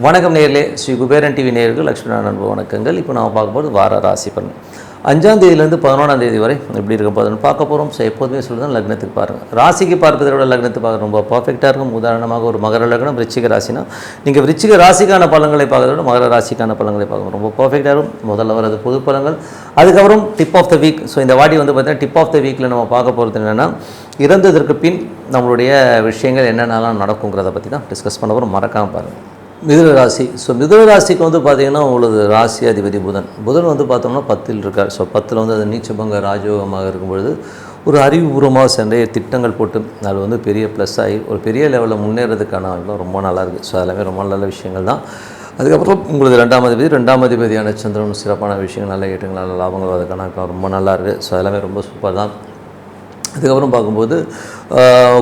வணக்கம் நேயர்களே, ஸ்ரீ குபேரன் டிவி நேயர்கள் லக்ஷ்மி அன்பு வணக்கங்கள். இப்போ நம்ம பார்க்க போகிறது வார ராசி பலன். 5ஆம் தேதியிலேருந்து 11ஆம் தேதி வரை எப்படி இருக்க போதுன்னு பார்க்க போகிறோம். ஸோ எப்போதுமே சொல்லுதான் லக்னத்துக்கு பாருங்கள். ராசிக்கு பார்ப்பதை விட லக்னத்துக்கு பார்க்க ரொம்ப பர்ஃபெக்டாக இருக்கும். உதாரணமாக ஒரு மகர லக்னம் விருச்சிக ராசினா நீங்கள் விருச்சிக ராசிக்கான பலன்களை பார்க்கறத விட மகர ராசிக்கான பலன்களை பார்க்கணும், ரொம்ப பர்ஃபெக்டாக இருக்கும். முதல்ல வரது பொது பலன்கள், அதுக்கப்புறம் tip of the week. So இந்த வாட்டி வந்து பார்த்தீங்கன்னா டிப் ஆஃப் த வீக்கில் நம்ம பார்க்க போகிறது என்னென்னா, இறந்ததற்கு பின் நம்மளுடைய விஷயங்கள் என்னென்னலாம் நடக்குங்கிறத பற்றி தான் டிஸ்கஸ் பண்ண போகிறோம். மறக்காமல் பாருங்கள். மிதுன ராசி. ஸோ மிதுன ராசிக்கு வந்து பார்த்திங்கன்னா உங்களுக்கு ராசி அதிபதி புதன் வந்து பார்த்தோம்னா 10ல் இருக்கார். ஸோ 10ல் வந்து அது நீச்சபங்க ராஜயோகமாக இருக்கும்பொழுது ஒரு அறிவுபூர்வமாக நிறைய திட்டங்கள் போட்டு அது வந்து பெரிய ப்ளஸ் ஆகி ஒரு பெரிய லெவலில் முன்னேறதுக்கான ரொம்ப நல்லாயிருக்கு. ஸோ எல்லாமே ரொம்ப நல்ல விஷயங்கள் தான். அதுக்கப்புறம் உங்களுக்கு 2ஆம் அதிபதியான சந்திரன் சிறப்பான விஷயங்கள், நல்ல ஏற்றங்கள், நல்ல லாபங்கள் அதுக்கான ரொம்ப நல்லாயிருக்கு. ஸோ எல்லாமே ரொம்ப சூப்பர் தான். அதுக்கப்புறம் பார்க்கும்போது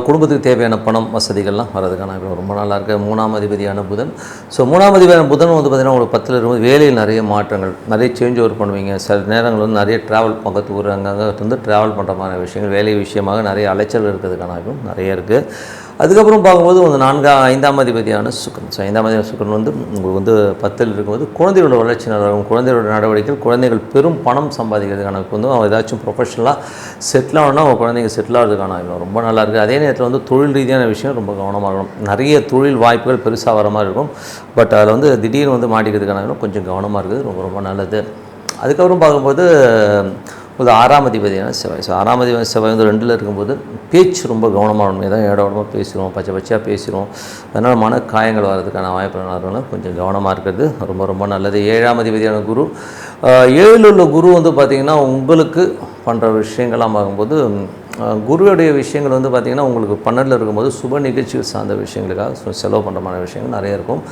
குடும்பத்துக்கு தேவையான பணம் வசதிகள்லாம் வரதுக்கான ரொம்ப நல்லாயிருக்கு. 3ஆம் அதிபதியான புதன். ஸோ 3ஆம் அதிபதியான புதன் வந்து பார்த்திங்கன்னா உங்களுக்கு 10ல் இருக்கும்போது வேலையில் நிறைய மாற்றங்கள், நிறைய சேஞ்ச் ஓவர் பண்ணுவீங்க. சில நேரங்கள் வந்து நிறைய ட்ராவல், பக்கத்து ஊர் அங்கங்கே வந்து ட்ராவல் பண்ணுற மாதிரி விஷயங்கள், வேலை விஷயமாக நிறைய அலைச்சல் இருக்கிறதுக்கான நிறைய இருக்குது. அதுக்கப்புறம் பார்க்கும்போது வந்து 5ஆம் அதிபதியான சுக்கிரன். ஸோ 5ஆம் அதிபதியான சுக்கிரன் வந்து உங்களுக்கு வந்து 10ல் இருக்கும்போது குழந்தைகளோட வளர்ச்சி நடக்கும், குழந்தைகளோட நடவடிக்கைகள், குழந்தைகள் பெரும் பணம் சம்பாதிக்கிறதுக்கான வந்து அவங்க ஏதாச்சும் ப்ரொஃபஷனலாக செட்டில் ஆகணும்னா அவங்க குழந்தைங்க செட்டில் ஆகிறதுக்கான ரொம்ப நல்லாயிருக்கு. அதே நேரத்தில் வந்து தொழில் ரீதியான விஷயம் ரொம்ப கவனமாக இருக்கணும். நிறைய தொழில் வாய்ப்புகள் பெருசாக வர மாதிரி இருக்கும். பட் அதில் வந்து திடீர்னு வந்து மாட்டிக்கிறதுக்கான கொஞ்சம் கவனமாக இருக்குது, ரொம்ப நல்லது. அதுக்கப்புறம் பார்க்கும்போது ஒரு 6ஆம் அதிபதியான செவ்வாய். ஸோ 6ஆம் அதிபதி செவ்வாய் வந்து 2ல் இருக்கும்போது பேச்சு ரொம்ப கவனமாக இருக்கணும். ஏதாவது ஏடோடமாக பேசிடுவோம், பச்சையாக பேசிடுவோம். அதனால் மன காயங்கள் வர்றதுக்கான வாய்ப்புகள் கொஞ்சம் கவனமாக இருக்கிறது ரொம்ப நல்லது. 7ஆம் அதிபதியான குரு. 7ல் உள்ள குரு வந்து பார்த்திங்கன்னா உங்களுக்கு பண்ணுற விஷயங்கள்லாம் பார்க்கும்போது குருவுடைய விஷயங்கள் வந்து பார்த்திங்கன்னா உங்களுக்கு 12ல் இருக்கும்போது சுப நிகழ்ச்சிகள் சார்ந்த விஷயங்களுக்காக செலவு பண்ணுறமான விஷயங்கள் நிறைய இருக்கும்.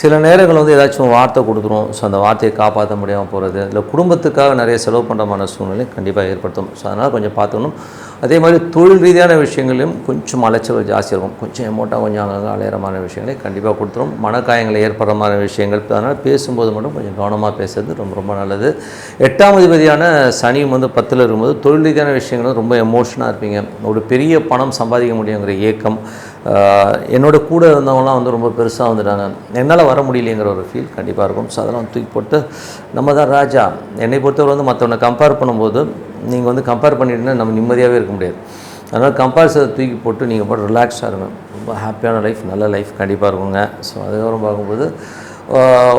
சில நேரங்கள் வந்து ஏதாச்சும் வார்த்தை கொடுத்துரும். ஸோ அந்த வார்த்தையை காப்பாற்ற முடியாமல் போகிறது, இல்லை குடும்பத்துக்காக நிறைய செலவு பண்ணுறமான சூழ்நிலை கண்டிப்பாக ஏற்படுத்தும். ஸோ அதனால் கொஞ்சம் பார்த்துக்கணும். அதே மாதிரி தொழில் ரீதியான விஷயங்களையும் கொஞ்சம் அலைச்சல் ஜாஸ்தி இருக்கும். கொஞ்சம் எமௌண்ட்டாக கொஞ்சம் அங்கங்கே அலையிறமான விஷயங்களை கண்டிப்பாக கொடுத்துரும். மனக்காயங்களை ஏற்படுறமான விஷயங்கள், அதனால் பேசும்போது மட்டும் கொஞ்சம் கவனமாக பேசுறது ரொம்ப நல்லது. 8ஆம் அதிபதியான சனியும் வந்து 10ல் இருக்கும்போது தொழில் ரீதியான விஷயங்களும் ரொம்ப எமோஷனாக இருப்பீங்க. ஒரு பெரிய பணம் சம்பாதிக்க முடியுங்கிற ஏக்கம், என்னோட கூட இருந்தவங்களாம் வந்து ரொம்ப பெருசாக வந்துட்டாங்க, என்னால் வர முடியலைங்கிற ஒரு ஃபீல் கண்டிப்பாக இருக்கும். ஸோ அதெல்லாம் தூக்கி போட்டு நம்ம தான் ராஜா. என்னை பொறுத்தவரை வந்து மற்றவனை கம்பேர் பண்ணும்போது நீங்கள் வந்து கம்பேர் பண்ணிட்டுனா நம்ம நிம்மதியாகவே இருக்க முடியாது. அதனால் கம்பேரிசனை தூக்கி போட்டு நீங்கள் போட்டு ரிலாக்ஸாக இருங்க. ரொம்ப ஹாப்பியான லைஃப், நல்ல லைஃப் கண்டிப்பாக இருக்குங்க. ஸோ அதுக்கப்புறம் பார்க்கும்போது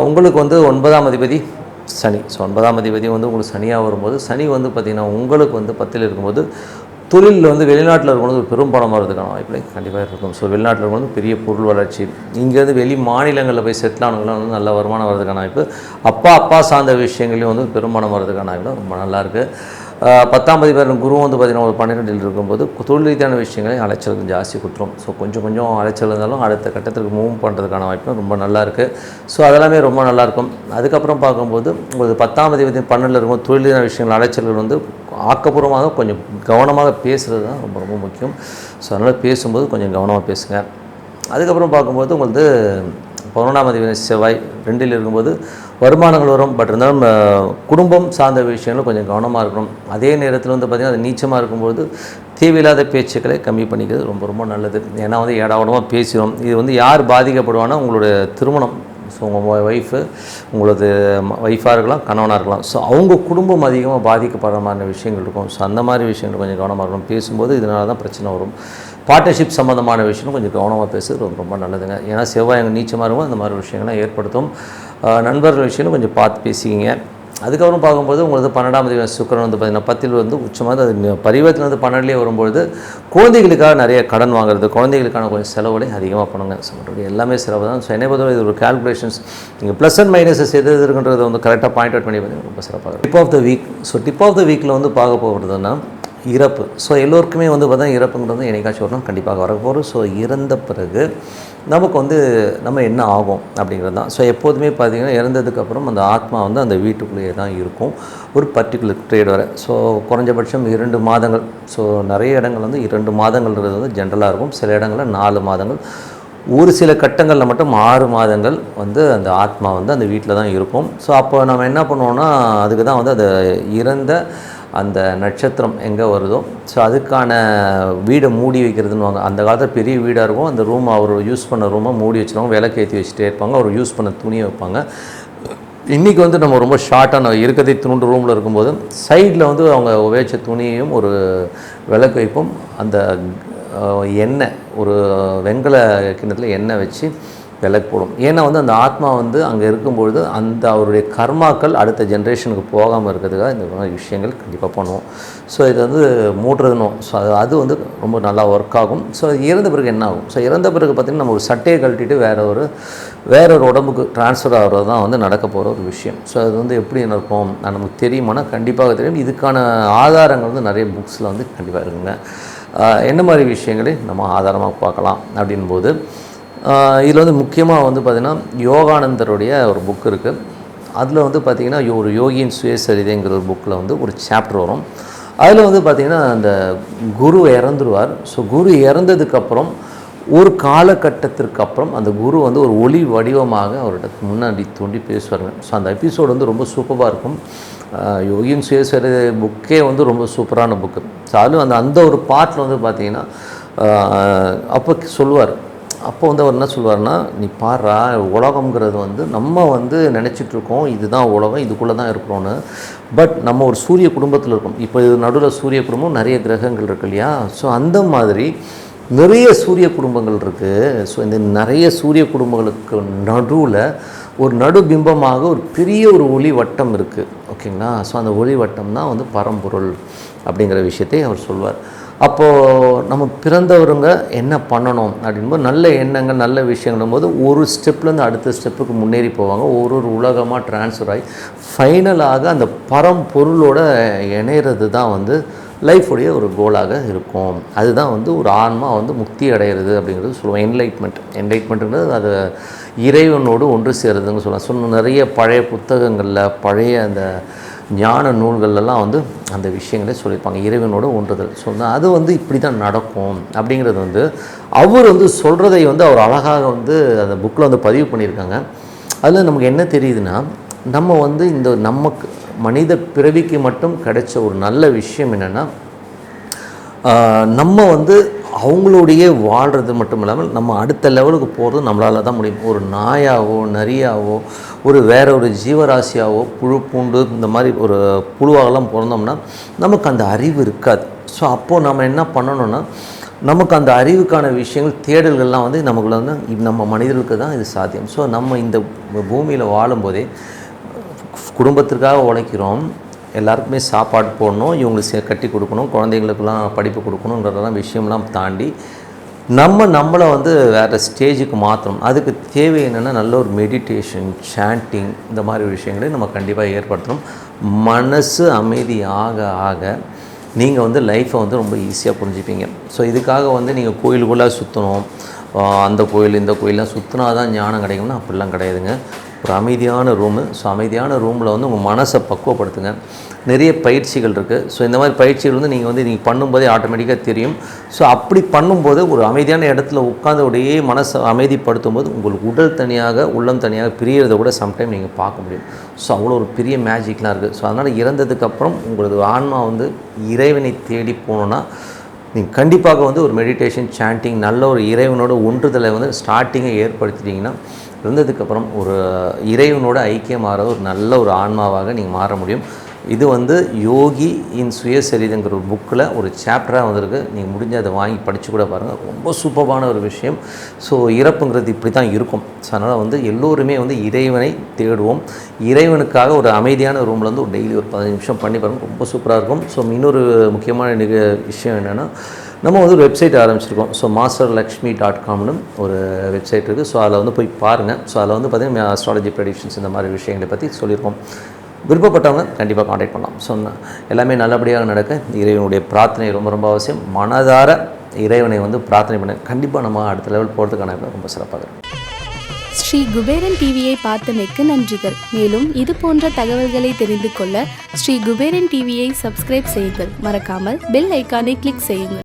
உங்களுக்கு வந்து 9ஆம் அதிபதி சனி. ஸோ 9ஆம் அதிபதி வந்து உங்களுக்கு சனியாக வரும்போது, சனி வந்து பார்த்திங்கன்னா உங்களுக்கு வந்து 10ல் இருக்கும்போது தொழிலில் வந்து வெளிநாட்டில் இருக்கும்போது ஒரு பெரும் பணம் வரதுக்கான வாய்ப்புகளை கண்டிப்பாக இருக்கும். ஸோ வெளிநாட்டில் இருக்கும்போது பெரிய பொருள் வளர்ச்சி, இங்கேருந்து வெளி மாநிலங்களில் போய் செட்டில் ஆனவங்களாம் வந்து நல்ல வருமானம் வரதுக்கான வாய்ப்பு. அப்பா சார்ந்த விஷயங்களையும் வந்து பெருமானம் வரதுக்கான வாய்ப்பு ரொம்ப நல்லாயிருக்கு. 10ஆம் அதிபதி குரு வந்து பார்த்திங்கன்னா ஒரு 12ல் இருக்கும்போது தொழில் ரீதியான விஷயங்களை அலைச்சல் ஜாஸ்தி கொடுத்துரும். ஸோ கொஞ்சம் அலைச்சல் இருந்தாலும் அடுத்த கட்டத்துக்கு மூவ் பண்ணுறதுக்கான வாய்ப்பு ரொம்ப நல்லாயிருக்கு. ஸோ அதெல்லாமே ரொம்ப நல்லாயிருக்கும். அதுக்கப்புறம் பார்க்கும்போது உங்களுக்கு 10ஆம் அதிபதி 12ல் இருக்கும்போது தொழில் ரீதியான விஷயங்கள் அலைச்சல்கள் வந்து ஆக்கப்பூர்வமாக கொஞ்சம் கவனமாக பேசுகிறது தான் ரொம்ப முக்கியம். ஸோ அதனால் பேசும்போது கொஞ்சம் கவனமாக பேசுங்க. அதுக்கப்புறம் பார்க்கும்போது உங்களுக்கு 11ஆம் அதிபதி செவ்வாய் 2ல் இருக்கும்போது வருமானங்கள் வரும். பட் இருந்தாலும் குடும்பம் சார்ந்த விஷயங்களும் கொஞ்சம் கவனமாக இருக்கணும். அதே நேரத்தில் வந்து பார்த்திங்கன்னா அது நீச்சமாக இருக்கும்போது தேவையில்லாத பேச்சுக்களை கம்மி பண்ணிக்கிறது ரொம்ப நல்லது. ஏன்னா வந்து ஏடாவடமாக பேசிடும். இது வந்து யார் பாதிக்கப்படுவான்னா உங்களுடைய திருமணம். ஸோ உங்கள் உங்களது ஒய்ஃபாக இருக்கலாம், கணவனாக இருக்கலாம். ஸோ அவங்க குடும்பம் அதிகமாக பாதிக்கப்படுற மாதிரி விஷயங்கள் இருக்கும். ஸோ அந்த மாதிரி விஷயங்கள் கொஞ்சம் கவனமாக இருக்கணும். பேசும்போது இதனால தான் பிரச்சனை வரும். பார்ட்னர்ஷிப் சம்மந்தமான விஷயம் கொஞ்சம் கவனமாக பேசுறது ரொம்ப நல்லதுங்க. ஏன்னா செவ்வாய் அங்கே நீச்சமாக இருக்கும், அந்த மாதிரி விஷயங்கள்லாம் ஏற்படுத்தும். நண்பர்கள் விஷயம் கொஞ்சம் பார்த்து பேசிக்கிங்க. அதுக்கப்புறம் பார்க்கும்போது உங்களுக்கு 12ஆம் அதிபதி சுக்கிரன் வந்து பார்த்திங்கன்னா 10ல் வந்து உச்சமாக அது பரிவர்த்தனை வந்து 12லேயே வரும்பொழுது குழந்தைகளுக்காக நிறைய கடன் வாங்குறது, குழந்தைகளுக்கான கொஞ்சம் செலவுகளை அதிகமாக பண்ணுங்க. ஸோ மற்றபடி எல்லாமே செலவு தான். ஸோ என்னை பொறுத்தவரை இது ஒரு கால்குலேஷன்ஸ், நீங்கள் ப்ளஸ் அண்ட் மைனஸஸ் எது இருக்குன்றதை வந்து கரெக்டாக பாயிண்ட் அவுட் பண்ணி பார்த்தீங்கன்னா ரொம்ப சிறப்பாக இருக்கும். Tip of the week. So tip of the வீக்கில் வந்து பார்க்க போகிறதுனா இறப்பு. ஸோ எல்லோருக்குமே வந்து பார்த்தா இறப்புங்கிறது என்னைக்காச்சும் வரணும், கண்டிப்பாக வரப்போகிறோம். ஸோ இறந்த பிறகு நமக்கு வந்து நம்ம என்ன ஆகும் அப்படிங்கிறது தான். ஸோ எப்போதுமே பார்த்திங்கன்னா இறந்ததுக்கப்புறம் அந்த ஆத்மா வந்து அந்த வீட்டுக்குள்ளேயே தான் இருக்கும் ஒரு பர்டிகுலர் ட்ரேட் வரை. ஸோ குறைஞ்சபட்சம் 2 மாதங்கள். ஸோ நிறைய இடங்கள் வந்து 2 மாதங்கள்ன்றது வந்து ஜென்ரலாக இருக்கும். சில இடங்களில் 4 மாதங்கள், ஒரு சில கட்டங்களில் மட்டும் 6 மாதங்கள் வந்து அந்த ஆத்மா வந்து அந்த வீட்டில் தான் இருக்கும். ஸோ அப்போ நம்ம என்ன பண்ணுவோம்னா அதுக்கு தான் வந்து அந்த இறந்த அந்த நட்சத்திரம் எங்கே வருதோ ஸோ அதுக்கான வீடை மூடி வைக்கிறதுன்னு அந்த காலத்தில் பெரிய வீடாக இருக்கும். அந்த ரூம் அவர் யூஸ் பண்ண ரூமை மூடி வச்சுருவாங்க, விளக்கேற்றி வச்சுட்டே இருப்பாங்க, அவர் யூஸ் பண்ண துணியை வைப்பாங்க. இன்றைக்கி வந்து நம்ம ரொம்ப ஷார்ட்டான இருக்கிறதே துணுண்டு ரூமில் இருக்கும்போது சைடில் வந்து அவங்க உபயோகித்த துணியையும் ஒரு விளக்கு வைப்போம். அந்த எண்ணெய் ஒரு வெண்கல கிண்ணத்தில் எண்ணெய் வச்சு விளக்கு போடும். ஏன்னா வந்து அந்த ஆத்மா வந்து அங்கே இருக்கும்பொழுது அந்த அவருடைய கர்மாக்கள் அடுத்த ஜென்ரேஷனுக்கு போகாமல் இருக்கிறதுக்காக இந்த மாதிரி விஷயங்கள் கண்டிப்பாக பண்ணுவோம். ஸோ இது வந்து மூடுறதுனும் ஸோ அது வந்து ரொம்ப நல்லா ஒர்க் ஆகும். ஸோ இறந்த பிறகு என்ன ஆகும்? ஸோ இறந்த பிறகு பார்த்திங்கன்னா நம்ம ஒரு சட்டையை கழட்டிட்டு வேற ஒரு உடம்புக்கு ட்ரான்ஸ்ஃபர் ஆகிறது தான் வந்து நடக்க போகிற ஒரு விஷயம். ஸோ அது வந்து எப்படி நடக்கும் நமக்கு தெரியுமானா கண்டிப்பாக தெரியும். இதுக்கான ஆதாரங்கள் வந்து நிறைய புக்ஸில் வந்து கண்டிப்பாக இருக்குங்க. என்ன மாதிரி விஷயங்களை நம்ம ஆதாரமாக பார்க்கலாம் அப்படின்போது இதில் வந்து முக்கியமாக வந்து பார்த்திங்கன்னா யோகானந்தருடைய ஒரு புக் இருக்குது. அதில் வந்து பார்த்திங்கன்னா ஒரு யோகியின் சுயசரிதைங்கிற ஒரு புக்கில் வந்து ஒரு சாப்டர் வரும். அதில் வந்து பார்த்திங்கன்னா அந்த குரு இறந்துருவார். ஸோ குரு இறந்ததுக்கப்புறம் ஒரு காலகட்டத்திற்கு அப்புறம் அந்த குரு வந்து ஒரு ஒளி வடிவமாக அவர்கிட்ட முன்னாடி தோண்டி பேசுவாருங்க. ஸோ அந்த எபிசோடு வந்து ரொம்ப சூப்பராக இருக்கும். யோகியின் சுயசரிதை புக்கே வந்து ரொம்ப சூப்பரான புக்கு. ஸோ அதுவும் அந்த ஒரு பார்ட்டில் வந்து பார்த்திங்கன்னா அப்போ சொல்லுவார். அப்போ வந்து அவர் என்ன சொல்லுவார்னா, நீ பாடுறா உலகங்கிறது வந்து நம்ம வந்து நினச்சிட்ருக்கோம் இதுதான் உலகம், இதுக்குள்ளே தான் இருக்கிறோன்னு. பட் நம்ம ஒரு சூரிய குடும்பத்தில் இருக்கோம். இப்போ இது நடுவில் சூரிய குடும்பம் நிறைய கிரகங்கள் இருக்கு இல்லையா? ஸோ அந்த மாதிரி நிறைய சூரிய குடும்பங்கள் இருக்குது. ஸோ இந்த நிறைய சூரிய குடும்பங்களுக்கு நடுவில் ஒரு நடுபிம்பமாக ஒரு பெரிய ஒரு ஒளி வட்டம் இருக்குது. ஓகேங்களா? ஸோ அந்த ஒளி வட்டம் தான் வந்து பரம்பொருள் அப்படிங்கிற விஷயத்தை அவர் சொல்வார். அப்போது நம்ம பிறந்தவருங்க என்ன பண்ணணும் அப்படின்போது நல்ல எண்ணங்கள் நல்ல விஷயங்களும் போது ஒரு ஸ்டெப்லேருந்து அடுத்த ஸ்டெப்புக்கு முன்னேறி போவாங்க. ஒரு உலகமாக ட்ரான்ஸ்ஃபர் ஆகி ஃபைனலாக அந்த பரம்பொருளோட இணையிறது தான் வந்து லைஃபுடைய ஒரு கோலாக இருக்கும். அதுதான் வந்து ஒரு ஆன்மா வந்து முக்தி அடைகிறது அப்படிங்கிறது சொல்லுவோம். என்லைட்மெண்ட்டுங்கிறது அது இறைவனோடு ஒன்று சேருதுன்னு சொல்லலாம். நிறைய பழைய புத்தகங்களில் பழைய அந்த ஞான நூல்கள்லாம் வந்து அந்த விஷயங்களே சொல்லியிருப்பாங்க. இறைவனோட ஒன்றுதல். ஸோ அது வந்து இப்படி தான் நடக்கும் அப்படிங்கிறது வந்து அவர் வந்து சொல்கிறதை வந்து அவர் அழகாக வந்து அந்த புக்கில் வந்து பதிவு பண்ணியிருக்காங்க. அதில் நமக்கு என்ன தெரியுதுன்னா, நம்ம வந்து இந்த நமக்கு மனித பிறவிக்கு மட்டும் கிடைச்ச ஒரு நல்ல விஷயம் என்னென்னா, நம்ம வந்து அவங்களுடைய வாழ்கிறது மட்டும் இல்லாமல் நம்ம அடுத்த லெவலுக்கு போகிறது நம்மளால் தான் முடியும். ஒரு நாயாவோ நரியாவோ வேற ஒரு ஜீவராசியாவோ புழு பூண்டு இந்த மாதிரி ஒரு புழுவாகலாம் பிறந்தோம்னா நமக்கு அந்த அறிவு இருக்காது. ஸோ அப்போது நம்ம என்ன பண்ணணும்னா, நமக்கு அந்த அறிவுக்கான விஷயங்கள் தேடல்கள்லாம் வந்து நமக்குள்ள வந்து நம்ம மனிதர்களுக்கு தான் இது சாத்தியம். ஸோ நம்ம இந்த பூமியில் வாழும்போதே குடும்பத்திற்காக உழைக்கிறோம், எல்லாருக்குமே சாப்பாடு போடணும், இவங்களுக்கு கட்டி கொடுக்கணும், குழந்தைங்களுக்கெல்லாம் படிப்பு கொடுக்கணுங்கிறதெல்லாம் விஷயம்லாம் தாண்டி நம்மளை வந்து வேறு ஸ்டேஜுக்கு மாற்றணும். அதுக்கு தேவை என்னென்னா நல்ல ஒரு மெடிடேஷன், சாண்டிங் இந்த மாதிரி விஷயங்களை நம்ம கண்டிப்பாக ஏற்படுத்தணும். மனசு அமைதி ஆக ஆக நீங்கள் வந்து லைஃப்பை வந்து ரொம்ப ஈஸியாக புரிஞ்சுப்பீங்க. ஸோ இதுக்காக வந்து நீங்கள் கோயிலுக்குள்ளே சுற்றணும், அந்த கோயில் இந்த கோயிலெலாம் சுற்றினா தான் ஞானம் கிடைக்கும்னா அப்படிலாம் கிடையாதுங்க. ஒரு அமைதியான ரூமு. ஸோ அமைதியான ரூமில் வந்து உங்கள் மனசை பக்குவப்படுத்துங்க. நிறைய பயிற்சிகள் இருக்குது. ஸோ இந்த மாதிரி பயிற்சிகள் வந்து நீங்கள் பண்ணும்போதே ஆட்டோமேட்டிக்காக தெரியும். ஸோ அப்படி பண்ணும்போது ஒரு அமைதியான இடத்துல உட்காந்து உடைய மனசை அமைதிப்படுத்தும் போது உங்களுக்கு உடல் தனியாக உள்ளம் தனியாக பிரியறதை கூட சம்டைம் நீங்கள் பார்க்க முடியும். ஸோ அவ்வளோ ஒரு பெரிய மேஜிக்லாம் இருக்குது. ஸோ அதனால் இறந்ததுக்கப்புறம் உங்களது ஆன்மா வந்து இறைவனை தேடி போகணுன்னா நீங்கள் கண்டிப்பாக வந்து ஒரு மெடிடேஷன், சாண்டிங், நல்ல ஒரு இறைவனோட ஒன்றுதலை வந்து ஸ்டார்டிங்கை ஏற்படுத்திட்டிங்கன்னா இருந்ததுக்கப்புறம் ஒரு இறைவனோட ஐக்கியமாகிற ஒரு நல்ல ஒரு ஆன்மாவாக நீங்கள் மாற முடியும். இது வந்து யோகி இன் சுயசரிதைங்கிற ஒரு புக்கில் ஒரு சாப்டராக வந்திருக்கு. நீங்கள் முடிஞ்ச அதை வாங்கி படித்து கூட பாருங்கள். ரொம்ப சூப்பரான ஒரு விஷயம். ஸோ இறப்புங்கிறது இப்படி தான் இருக்கும். ஸோ அதனால் வந்து எல்லோருமே வந்து இறைவனை தேடுவோம். இறைவனுக்காக ஒரு அமைதியான ரூமில் வந்து ஒரு டெய்லி ஒரு 15 நிமிஷம் பண்ணி பாருங்கள். ரொம்ப சூப்பராக இருக்கும். ஸோ இன்னொரு முக்கியமான விஷயம் என்னென்னா, நம்ம வந்து ஒரு வெப்சைட் ஆரம்பிச்சிருக்கோம். ஸோ masterlakshmi.comனு ஒரு வெப்சைட் இருக்குது. ஸோ அதில் வந்து போய் பாருங்கள். ஸோ அதில் வந்து பார்த்திங்கன்னா அஸ்ட்ராலஜி ப்ரெடிக்ஷன்ஸ் இந்த மாதிரி விஷயங்களை பற்றி சொல்லியிருக்கோம். விருப்பப்பட்டவங்க கண்டிப்பாக காண்டாக்ட் பண்ணலாம். ஸோ எல்லாமே நல்லபடியாக நடக்க இறைவனுடைய பிரார்த்தனை ரொம்ப ரொம்ப அவசியம். மனதார இறைவனை வந்து பிரார்த்தனை பண்ண கண்டிப்பாக நம்ம அடுத்த லெவல் போகிறதுக்கான ரொம்ப சிறப்பாக இருக்கும். ஸ்ரீ குபேரன் டிவியை பார்த்தமைக்கு நன்றிகள். மேலும் இது போன்ற தகவல்களை தெரிந்து கொள்ள ஸ்ரீ குபேரன் டிவியை சப்ஸ்கிரைப் செய்யுங்கள். மறக்காமல் பெல் ஐக்கானை கிளிக் செய்யுங்கள்.